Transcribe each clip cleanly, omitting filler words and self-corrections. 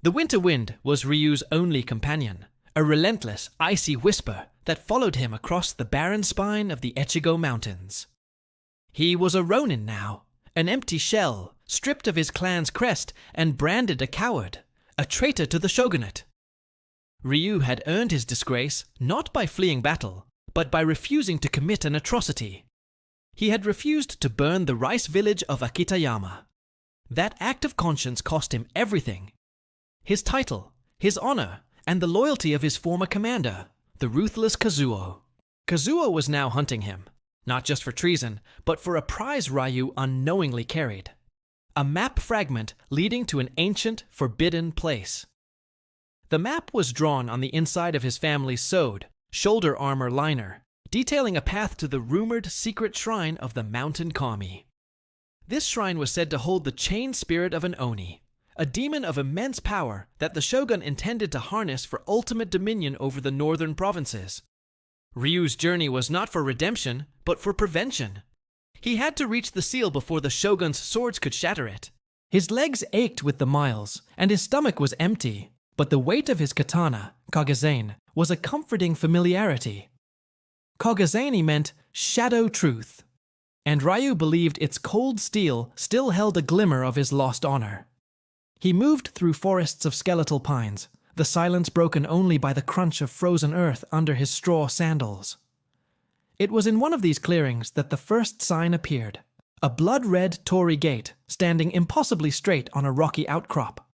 The winter wind was Ryu's only companion, a relentless, icy whisper that followed him across the barren spine of the Echigo Mountains. He was a ronin now, an empty shell, stripped of his clan's crest and branded a coward, a traitor to the shogunate. Ryu had earned his disgrace not by fleeing battle, but by refusing to commit an atrocity. He had refused to burn the rice village of Akitayama. That act of conscience cost him everything: his title, his honor, and the loyalty of his former commander, the ruthless Kazuo. Kazuo was now hunting him, not just for treason, but for a prize Ryu unknowingly carried: a map fragment leading to an ancient, forbidden place. The map was drawn on the inside of his family's sewed, shoulder armor liner, detailing a path to the rumored secret shrine of the Mountain Kami. This shrine was said to hold the chained spirit of an Oni, a demon of immense power that the shogun intended to harness for ultimate dominion over the northern provinces. Ryu's journey was not for redemption, but for prevention. He had to reach the seal before the shogun's swords could shatter it. His legs ached with the miles, and his stomach was empty, but the weight of his katana, Kagazane, was a comforting familiarity. Kagazane meant shadow truth, and Ryu believed its cold steel still held a glimmer of his lost honor. He moved through forests of skeletal pines, the silence broken only by the crunch of frozen earth under his straw sandals. It was in one of these clearings that the first sign appeared, a blood-red torii gate standing impossibly straight on a rocky outcrop.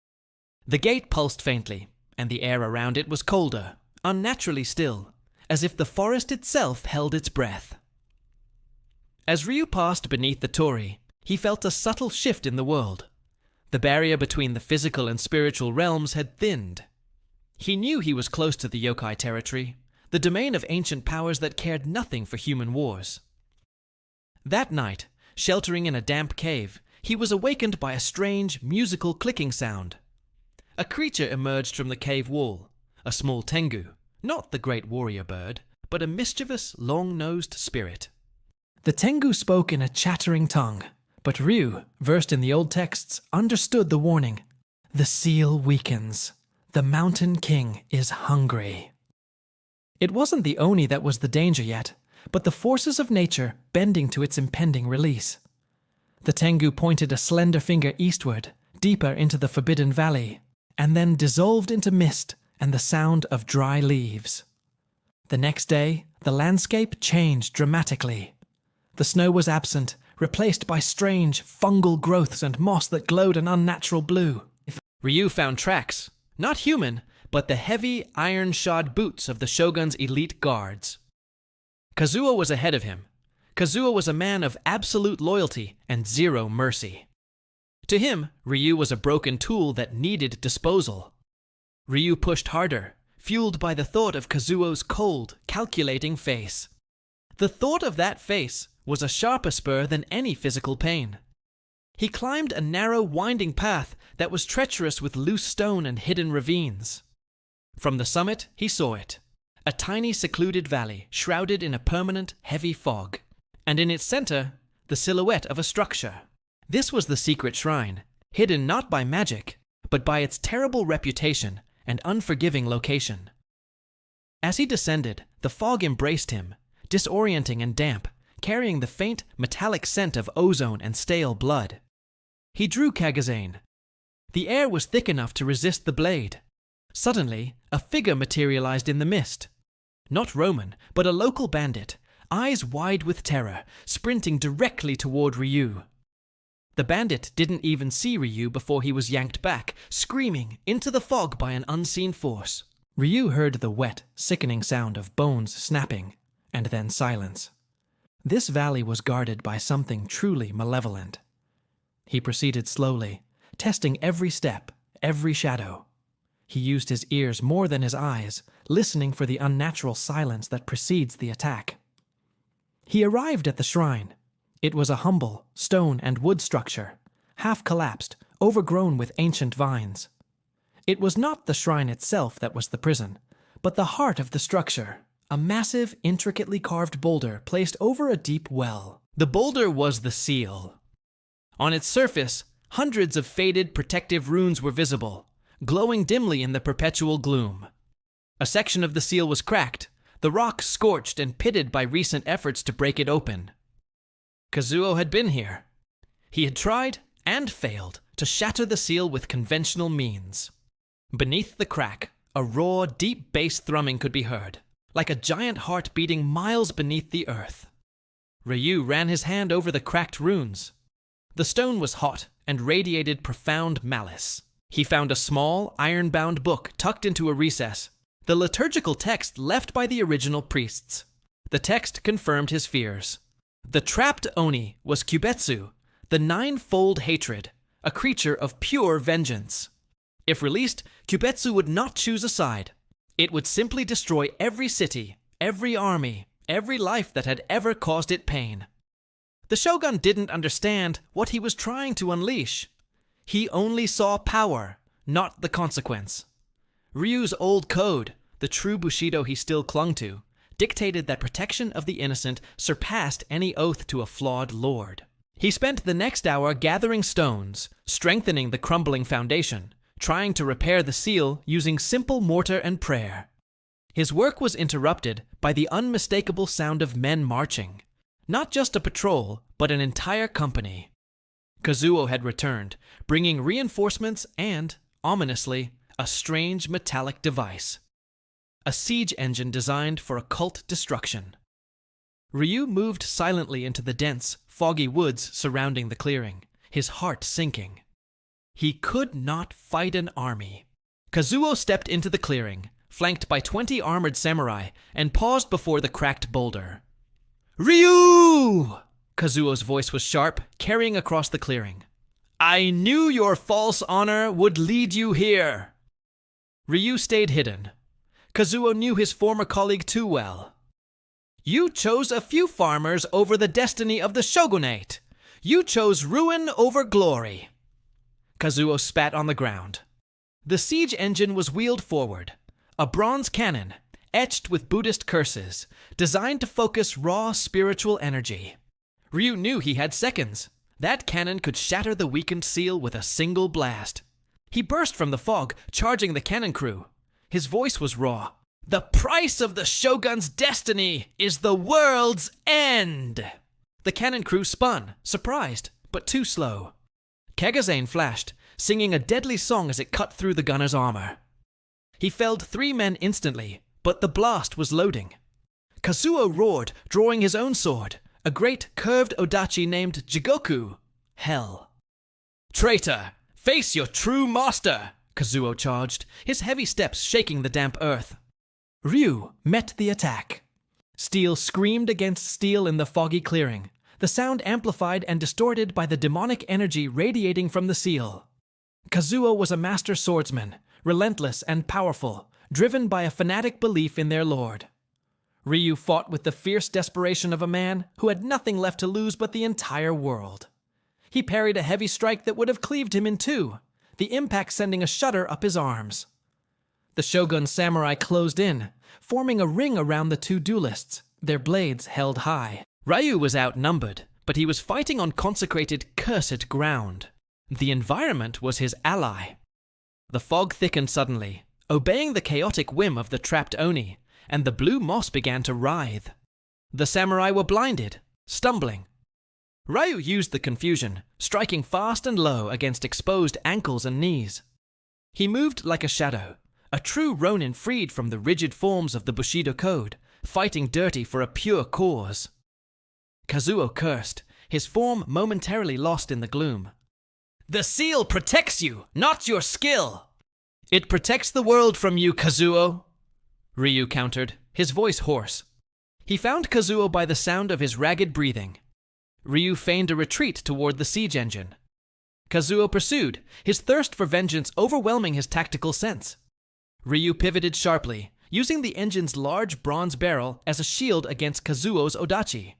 The gate pulsed faintly, and the air around it was colder, unnaturally still, as if the forest itself held its breath. As Ryu passed beneath the torii, he felt a subtle shift in the world. The barrier between the physical and spiritual realms had thinned. He knew he was close to the yokai territory, the domain of ancient powers that cared nothing for human wars. That night, sheltering in a damp cave, he was awakened by a strange, musical clicking sound. A creature emerged from the cave wall, a small tengu, not the great warrior bird, but a mischievous, long-nosed spirit. The tengu spoke in a chattering tongue, but Ryu, versed in the old texts, understood the warning. The seal weakens. The Mountain King is hungry. It wasn't the Oni that was the danger yet, but the forces of nature bending to its impending release. The tengu pointed a slender finger eastward, deeper into the forbidden valley, and then dissolved into mist and the sound of dry leaves. The next day, the landscape changed dramatically. The snow was absent, replaced by strange, fungal growths and moss that glowed an unnatural blue. Ryu found tracks, not human, but the heavy, iron-shod boots of the shogun's elite guards. Kazuo was ahead of him. Kazuo was a man of absolute loyalty and zero mercy. To him, Ryu was a broken tool that needed disposal. Ryu pushed harder, fueled by the thought of Kazuo's cold, calculating face. The thought of that face was a sharper spur than any physical pain. He climbed a narrow, winding path that was treacherous with loose stone and hidden ravines. From the summit, he saw it, a tiny secluded valley shrouded in a permanent, heavy fog, and in its center, the silhouette of a structure. This was the secret shrine, hidden not by magic, but by its terrible reputation and unforgiving location. As he descended, the fog embraced him, disorienting and damp, carrying the faint, metallic scent of ozone and stale blood. He drew Kagazane. The air was thick enough to resist the blade. Suddenly, a figure materialized in the mist. Not Roman, but a local bandit, eyes wide with terror, sprinting directly toward Ryu. The bandit didn't even see Ryu before he was yanked back, screaming, into the fog by an unseen force. Ryu heard the wet, sickening sound of bones snapping, and then silence. This valley was guarded by something truly malevolent. He proceeded slowly, testing every step, every shadow. He used his ears more than his eyes, listening for the unnatural silence that precedes the attack. He arrived at the shrine. It was a humble, stone and wood structure, half collapsed, overgrown with ancient vines. It was not the shrine itself that was the prison, but the heart of the structure, a massive, intricately carved boulder placed over a deep well. The boulder was the seal. On its surface, hundreds of faded protective runes were visible, glowing dimly in the perpetual gloom. A section of the seal was cracked, the rock scorched and pitted by recent efforts to break it open. Kazuo had been here. He had tried, and failed, to shatter the seal with conventional means. Beneath the crack, a raw, deep bass thrumming could be heard, like a giant heart beating miles beneath the earth. Ryu ran his hand over the cracked runes. The stone was hot and radiated profound malice. He found a small, iron-bound book tucked into a recess, the liturgical text left by the original priests. The text confirmed his fears. The trapped Oni was Kubetsu, the nine-fold hatred, a creature of pure vengeance. If released, Kubetsu would not choose a side. It would simply destroy every city, every army, every life that had ever caused it pain. The Shogun didn't understand what he was trying to unleash. He only saw power, not the consequence. Ryu's old code, the true Bushido he still clung to, dictated that protection of the innocent surpassed any oath to a flawed lord. He spent the next hour gathering stones, strengthening the crumbling foundation, trying to repair the seal using simple mortar and prayer. His work was interrupted by the unmistakable sound of men marching. Not just a patrol, but an entire company. Kazuo had returned, bringing reinforcements and, ominously, a strange metallic device. A siege engine designed for occult destruction. Ryu moved silently into the dense, foggy woods surrounding the clearing, his heart sinking. He could not fight an army. Kazuo stepped into the clearing, flanked by 20 armored samurai, and paused before the cracked boulder. "Ryu!" Kazuo's voice was sharp, carrying across the clearing. "I knew your false honor would lead you here." Ryu stayed hidden. Kazuo knew his former colleague too well. "You chose a few farmers over the destiny of the shogunate. You chose ruin over glory." Kazuo spat on the ground. The siege engine was wheeled forward, a bronze cannon, etched with Buddhist curses, designed to focus raw spiritual energy. Ryu knew he had seconds. That cannon could shatter the weakened seal with a single blast. He burst from the fog, charging the cannon crew. His voice was raw. "The price of the Shogun's destiny is the world's end!" The cannon crew spun, surprised, but too slow. Kagazane flashed, singing a deadly song as it cut through the gunner's armor. He felled 3 men instantly, but the blast was loading. Kazuo roared, drawing his own sword, a great curved odachi named Jigoku, Hell. "Traitor, face your true master!" Kazuo charged, his heavy steps shaking the damp earth. Ryu met the attack. Steel screamed against steel in the foggy clearing, the sound amplified and distorted by the demonic energy radiating from the seal. Kazuo was a master swordsman, relentless and powerful, driven by a fanatic belief in their lord. Ryu fought with the fierce desperation of a man who had nothing left to lose but the entire world. He parried a heavy strike that would have cleaved him in two, the impact sending a shudder up his arms. The Shogun's samurai closed in, forming a ring around the two duelists, their blades held high. Ryu was outnumbered, but he was fighting on consecrated, cursed ground. The environment was his ally. The fog thickened suddenly, obeying the chaotic whim of the trapped Oni, and the blue moss began to writhe. The samurai were blinded, stumbling. Ryu used the confusion, striking fast and low against exposed ankles and knees. He moved like a shadow, a true ronin freed from the rigid forms of the Bushido code, fighting dirty for a pure cause. Kazuo cursed, his form momentarily lost in the gloom. "The seal protects you, not your skill!" "It protects the world from you, Kazuo," Ryu countered, his voice hoarse. He found Kazuo by the sound of his ragged breathing. Ryu feigned a retreat toward the siege engine. Kazuo pursued, his thirst for vengeance overwhelming his tactical sense. Ryu pivoted sharply, using the engine's large bronze barrel as a shield against Kazuo's odachi.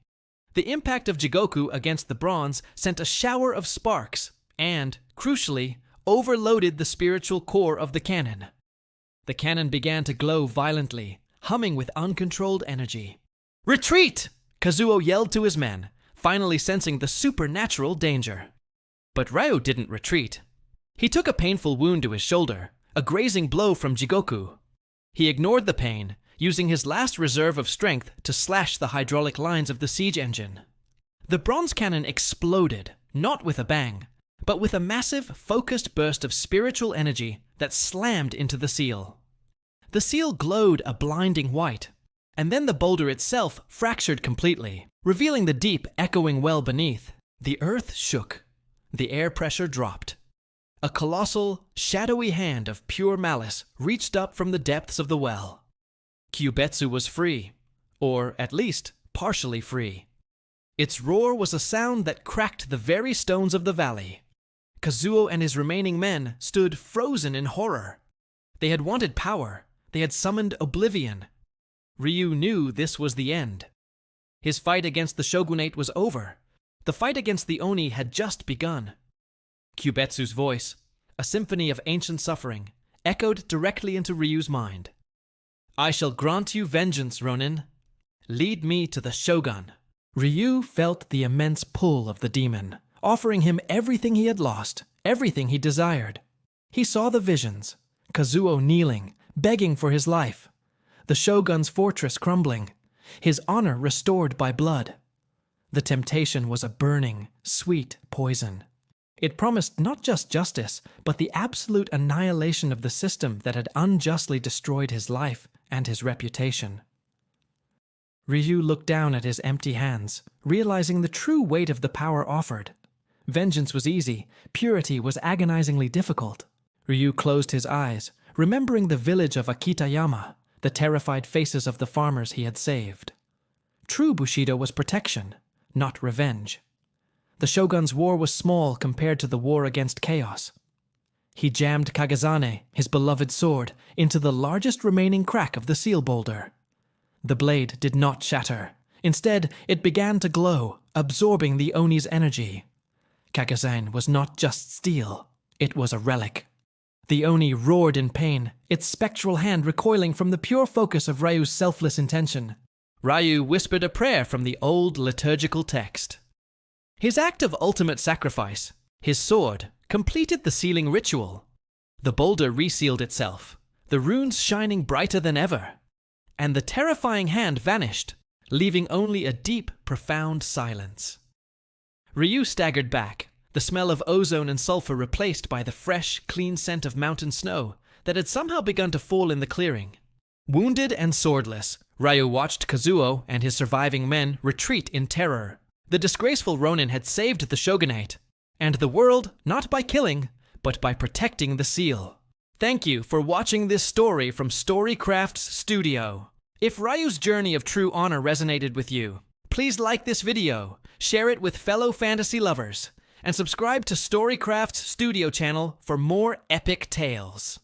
The impact of Jigoku against the bronze sent a shower of sparks and, crucially, overloaded the spiritual core of the cannon. The cannon began to glow violently, humming with uncontrolled energy. "Retreat!" Kazuo yelled to his men, finally sensing the supernatural danger. But Ryu didn't retreat. He took a painful wound to his shoulder, a grazing blow from Jigoku. He ignored the pain, using his last reserve of strength to slash the hydraulic lines of the siege engine. The bronze cannon exploded, not with a bang, but with a massive, focused burst of spiritual energy that slammed into the seal. The seal glowed a blinding white, and then the boulder itself fractured completely, revealing the deep, echoing well beneath. The earth shook. The air pressure dropped. A colossal, shadowy hand of pure malice reached up from the depths of the well. Kyubetsu was free, or at least partially free. Its roar was a sound that cracked the very stones of the valley. Kazuo and his remaining men stood frozen in horror. They had wanted power. They had summoned oblivion. Ryu knew this was the end. His fight against the shogunate was over. The fight against the Oni had just begun. Kyubetsu's voice, a symphony of ancient suffering, echoed directly into Ryu's mind. "I shall grant you vengeance, Ronin. Lead me to the Shogun." Ryu felt the immense pull of the demon, offering him everything he had lost, everything he desired. He saw the visions, Kazuo kneeling, begging for his life, the Shogun's fortress crumbling, his honor restored by blood. The temptation was a burning, sweet poison. It promised not just justice, but the absolute annihilation of the system that had unjustly destroyed his life and his reputation. Ryu looked down at his empty hands, realizing the true weight of the power offered. Vengeance was easy, purity was agonizingly difficult. Ryu closed his eyes, remembering the village of Akitayama, the terrified faces of the farmers he had saved. True Bushido was protection, not revenge. The Shogun's war was small compared to the war against chaos. He jammed Kagezane, his beloved sword, into the largest remaining crack of the seal boulder. The blade did not shatter. Instead, it began to glow, absorbing the Oni's energy. Kagezane was not just steel, it was a relic. The Oni roared in pain, its spectral hand recoiling from the pure focus of Ryu's selfless intention. Ryu whispered a prayer from the old liturgical text. His act of ultimate sacrifice, his sword, completed the sealing ritual. The boulder resealed itself, the runes shining brighter than ever. And the terrifying hand vanished, leaving only a deep, profound silence. Ryu staggered back, the smell of ozone and sulfur replaced by the fresh, clean scent of mountain snow that had somehow begun to fall in the clearing. Wounded and swordless, Ryu watched Kazuo and his surviving men retreat in terror. The disgraceful Ronin had saved the shogunate, and the world not by killing, but by protecting the seal. Thank you for watching this story from Storycraft's studio. If Ryu's journey of true honor resonated with you, please like this video, share it with fellow fantasy lovers, and subscribe to Storycraft's studio channel for more epic tales.